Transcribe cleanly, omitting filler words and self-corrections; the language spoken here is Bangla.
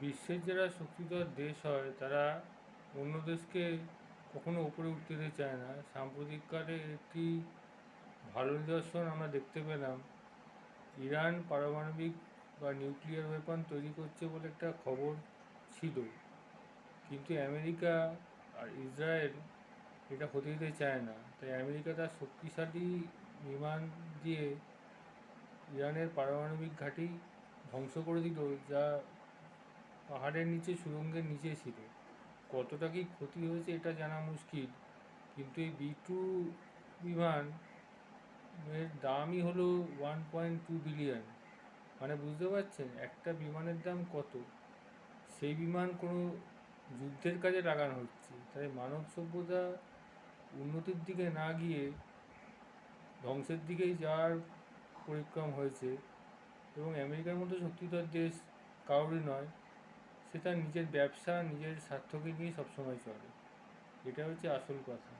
বিশ্বের যারা শক্তিধর দেশ হয় তারা অন্য দেশকে কখনো উপরে উঠতে দিতে চায় না। সাম্প্রতিককালে একটি ভালো নিদর্শন আমরা দেখতে পেলাম। ইরান পারমাণবিক বা নিউক্লিয়ার ওয়েপন তৈরি করছে বলে একটা খবর ছিল, কিন্তু আমেরিকা আর ইসরায়েল এটা হতে দিতে চায় না। তাই আমেরিকা তার শক্তিশালী বিমান দিয়ে ইরানের পারমাণবিক ঘাঁটি ধ্বংস করে দিল, যা পাহাড়ের নিচে সুড়ঙ্গের নিচে ছিল। কতটা কি ক্ষতি হয়েছে এটা জানা মুশকিল, কিন্তু এই B2 বিমান এর দামই হলো 1.2 বিলিয়ন। মানে বুঝতে পারছেন একটা বিমানের দাম কত। সেই বিমান কোনো যুদ্ধের কাজে লাগানো হচ্ছে, তাই মানব সভ্যতা উন্নতির দিকে না গিয়ে ধ্বংসের দিকেই যাওয়ার পরিক্রম হয়েছে। এবং আমেরিকার মতো শক্তিধর দেশ কারোরই নয়, সে তার নিজের ব্যবসা নিজের স্বার্থকে নিয়ে সবসময় চলে। এটা হচ্ছে আসল কথা।